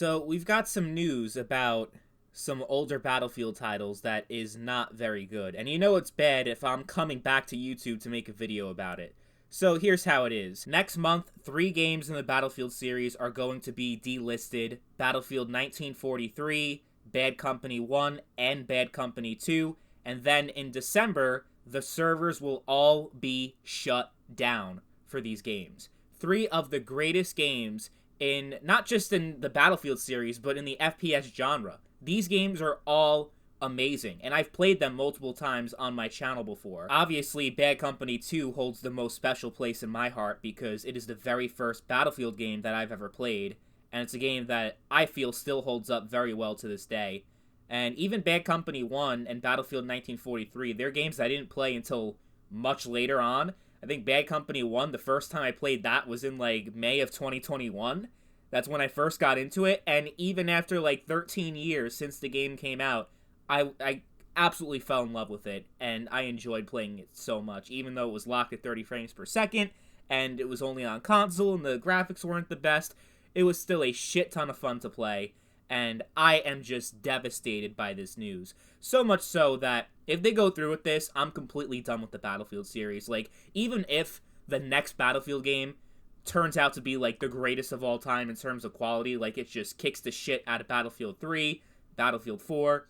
So we've got some news about some older Battlefield titles that is not very good. And you know it's bad if I'm coming back to YouTube to make a video about it. So here's how it is. Next month, 3 games in the Battlefield series are going to be delisted. Battlefield 1943, Bad Company 1, and Bad Company 2. And then in December, the servers will all be shut down for these games. 3 of the greatest games in, not just in the Battlefield series, but in the FPS genre. These games are all amazing, and I've played them multiple times on my channel before. Obviously, Bad Company 2 holds the most special place in my heart because it is the very first Battlefield game that I've ever played, and it's a game that I feel still holds up very well to this day. And even Bad Company 1 and Battlefield 1943, they're games I didn't play until much later on. I think Bad Company 1, the first time I played that was in, like, May of 2021. That's when I first got into it, and even after, like, 13 years since the game came out, I absolutely fell in love with it, and I enjoyed playing it so much, even though it was locked at 30 frames per second, and it was only on console, and the graphics weren't the best. It was still a shit ton of fun to play, and I am just devastated by this news. So much so that if they go through with this, I'm completely done with the Battlefield series. Like, even if the next Battlefield game turns out to be, like, the greatest of all time in terms of quality, like, it just kicks the shit out of Battlefield 3, Battlefield 4,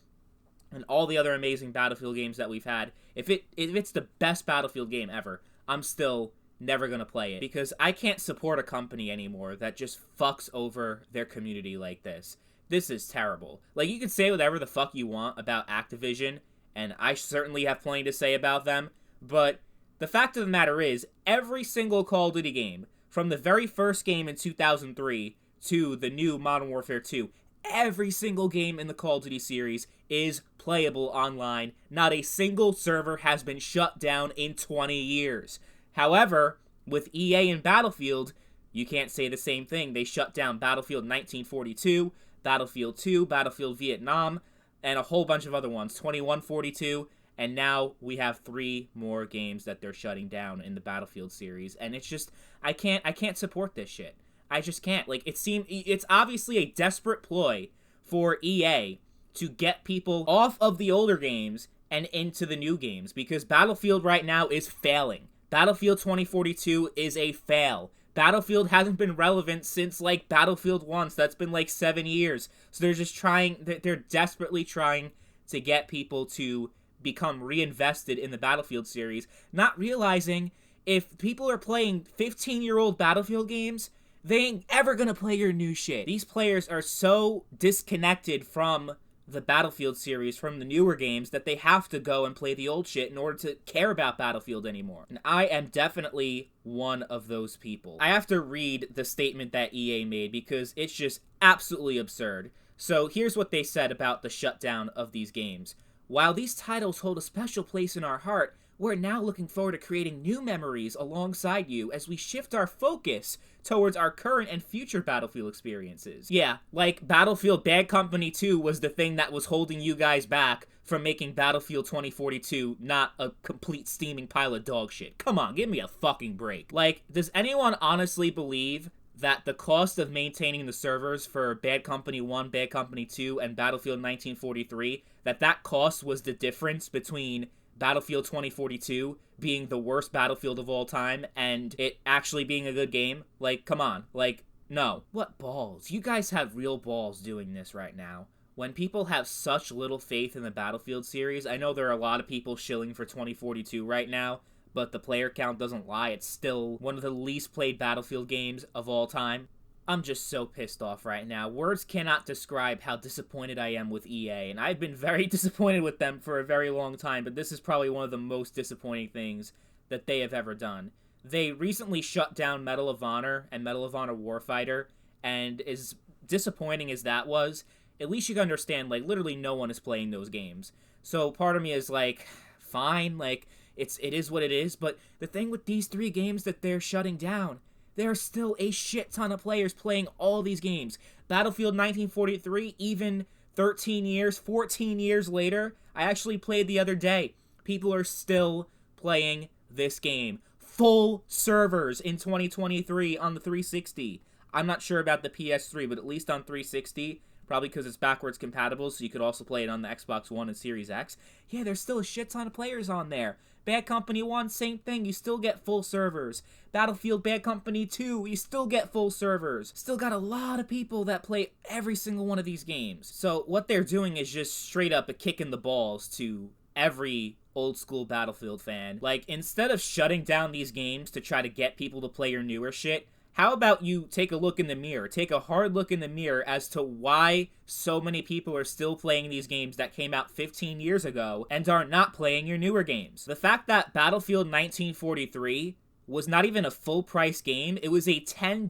and all the other amazing Battlefield games that we've had, if it's the best Battlefield game ever, I'm still never gonna play it, because I can't support a company anymore that just fucks over their community like this. This is terrible. Like, you can say whatever the fuck you want about Activision, and I certainly have plenty to say about them, but the fact of the matter is, every single Call of Duty game, from the very first game in 2003 to the new Modern Warfare 2, every single game in the Call of Duty series is playable online. Not a single server has been shut down in 20 years. However, with EA and Battlefield, you can't say the same thing. They shut down Battlefield 1942, Battlefield 2, Battlefield Vietnam, and a whole bunch of other ones, 2142, and now we have 3 more games that they're shutting down in the Battlefield series, and it's just, I can't support this shit. I just can't. Like, it's obviously a desperate ploy for EA to get people off of the older games and into the new games, because Battlefield right now is failing. Battlefield 2042 is a fail. Battlefield hasn't been relevant since, like, Battlefield 1, so that's been, like, 7 years. So they're desperately trying to get people to become reinvested in the Battlefield series, not realizing if people are playing 15-year-old Battlefield games, they ain't ever gonna play your new shit. These players are so disconnected from the Battlefield series, from the newer games, that they have to go and play the old shit in order to care about Battlefield anymore. And I am definitely one of those people. I have to read the statement that EA made because it's just absolutely absurd. So here's what they said about the shutdown of these games. While these titles hold a special place in our heart, we're now looking forward to creating new memories alongside you as we shift our focus towards our current and future Battlefield experiences. Yeah, like Battlefield Bad Company 2 was the thing that was holding you guys back from making Battlefield 2042 not a complete steaming pile of dog shit. Come on, give me a fucking break. Like, does anyone honestly believe that the cost of maintaining the servers for Bad Company 1, Bad Company 2, and Battlefield 1943, that cost was the difference between Battlefield 2042 being the worst Battlefield of all time and it actually being a good game? Like, come on. Like, no. What balls? You guys have real balls doing this right now. When people have such little faith in the Battlefield series, I know there are a lot of people shilling for 2042 right now, but the player count doesn't lie. It's still one of the least played Battlefield games of all time. I'm just so pissed off right now. Words cannot describe how disappointed I am with EA, and I've been very disappointed with them for a very long time, but this is probably one of the most disappointing things that they have ever done. They recently shut down Medal of Honor and Medal of Honor Warfighter, and as disappointing as that was, at least you can understand, like, literally no one is playing those games. So part of me is like, fine, like, it is what it is, but the thing with these 3 games that they're shutting down, there are still a shit ton of players playing all these games. Battlefield 1943, even 13 years, 14 years later, I actually played the other day. People are still playing this game. Full servers in 2023 on the 360. I'm not sure about the PS3, but at least on 360, probably because it's backwards compatible, so you could also play it on the Xbox One and Series X. Yeah, there's still a shit ton of players on there. Bad Company 1, same thing, you still get full servers. Battlefield Bad Company 2, you still get full servers. Still got a lot of people that play every single one of these games. So what they're doing is just straight up a kick in the balls to every old school Battlefield fan. Like, instead of shutting down these games to try to get people to play your newer shit, how about you take a look in the mirror, take a hard look in the mirror as to why so many people are still playing these games that came out 15 years ago and are not playing your newer games. The fact that Battlefield 1943 was not even a full price game, it was a $10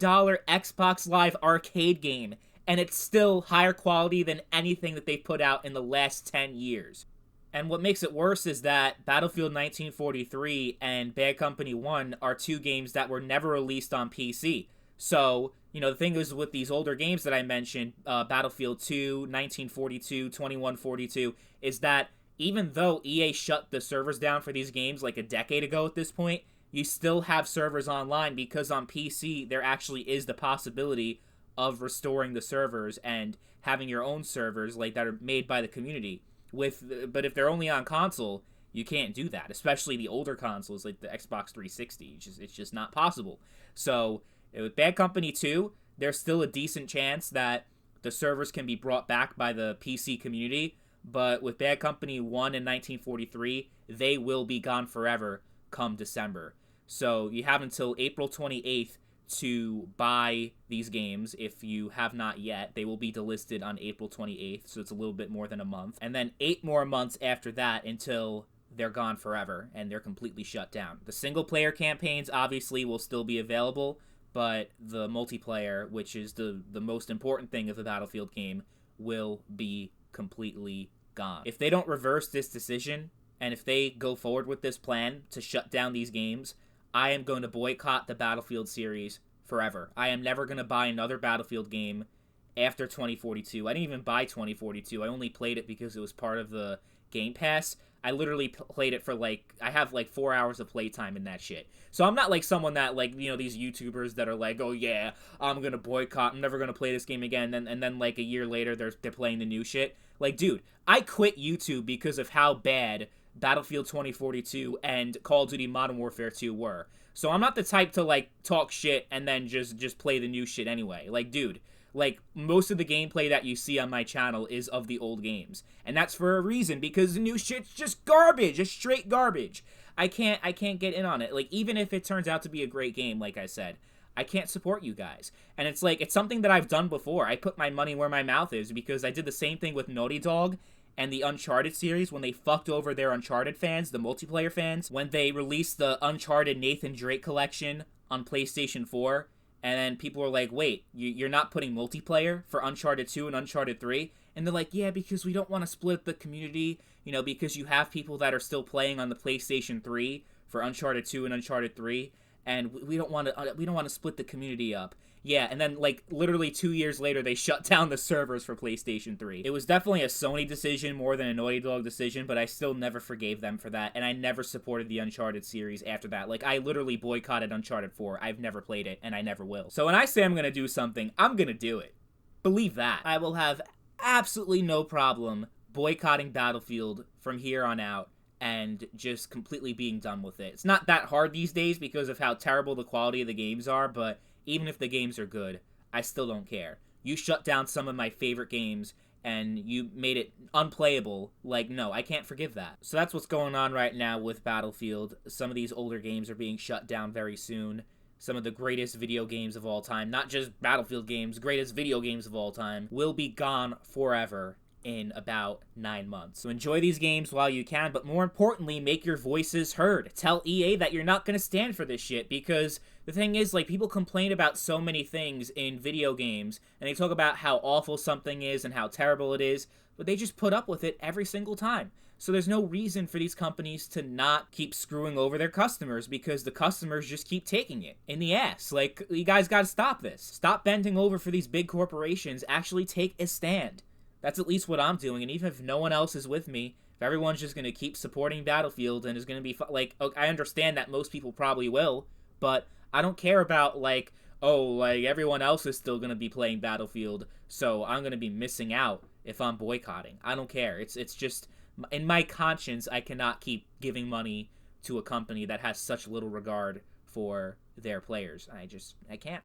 Xbox Live arcade game, and it's still higher quality than anything that they've put out in the last 10 years. And what makes it worse is that Battlefield 1943 and Bad Company 1 are two games that were never released on PC. So, the thing is with these older games that I mentioned, Battlefield 2, 1942, 2142, is that even though EA shut the servers down for these games like a decade ago at this point, you still have servers online because on PC there actually is the possibility of restoring the servers and having your own servers like that are made by the community. But if they're only on console, you can't do that, especially the older consoles like the Xbox 360. It's just not possible. So with Bad Company 2, there's still a decent chance that the servers can be brought back by the PC community, but with Bad Company 1 in 1943, they will be gone forever come December. So you have until April 28th to buy these games if you have not yet. They will be delisted on April 28th, so it's a little bit more than a month. And then 8 more months after that until they're gone forever and they're completely shut down. The single-player campaigns obviously will still be available, but the multiplayer, which is the most important thing of the Battlefield game, will be completely gone. If they don't reverse this decision, and if they go forward with this plan to shut down these games, I am going to boycott the Battlefield series forever. I am never going to buy another Battlefield game after 2042. I didn't even buy 2042. I only played it because it was part of the Game Pass. I literally played it for I have 4 hours of playtime in that shit. So I'm not like someone that these YouTubers that are like, oh yeah, I'm going to boycott, I'm never going to play this game again, and then a year later they're playing the new shit. Like, dude, I quit YouTube because of how bad Battlefield 2042 and Call of Duty Modern Warfare 2 were. So I'm not the type to talk shit and then just play the new shit anyway. Dude, most of the gameplay that you see on my channel is of the old games. And that's for a reason, because the new shit's just garbage, just straight garbage. I can't get in on it. Even if it turns out to be a great game, like I said, I can't support you guys. And it's something that I've done before. I put my money where my mouth is because I did the same thing with Naughty Dog and the Uncharted series when they fucked over their Uncharted fans, the multiplayer fans, when they released the Uncharted Nathan Drake collection on PlayStation 4, and then people were like, wait, you're not putting multiplayer for Uncharted 2 and Uncharted 3? And they're like, yeah, because we don't want to split the community, because you have people that are still playing on the PlayStation 3 for Uncharted 2 and Uncharted 3, and we don't want to split the community up. Yeah, and then, literally 2 years later, they shut down the servers for PlayStation 3. It was definitely a Sony decision more than a Naughty Dog decision, but I still never forgave them for that, and I never supported the Uncharted series after that. I literally boycotted Uncharted 4. I've never played it, and I never will. So when I say I'm gonna do something, I'm gonna do it. Believe that. I will have absolutely no problem boycotting Battlefield from here on out and just completely being done with it. It's not that hard these days because of how terrible the quality of the games are, but even if the games are good, I still don't care. You shut down some of my favorite games and you made it unplayable. No, I can't forgive that. So that's what's going on right now with Battlefield. Some of these older games are being shut down very soon. Some of the greatest video games of all time, not just Battlefield games, greatest video games of all time, will be gone forever in about 9 months. So enjoy these games while you can, but more importantly, make your voices heard. Tell EA that you're not going to stand for this shit, because the thing is, people complain about so many things in video games, and they talk about how awful something is and how terrible it is, but they just put up with it every single time. So there's no reason for these companies to not keep screwing over their customers, because the customers just keep taking it in the ass. You guys gotta stop this. Stop bending over for these big corporations. Actually take a stand. That's at least what I'm doing, and even if no one else is with me, if everyone's just going to keep supporting Battlefield and is going to be, I understand that most people probably will, but I don't care about, oh, like everyone else is still gonna be playing Battlefield, so I'm gonna be missing out if I'm boycotting. I don't care. It's just in my conscience, I cannot keep giving money to a company that has such little regard for their players. I can't.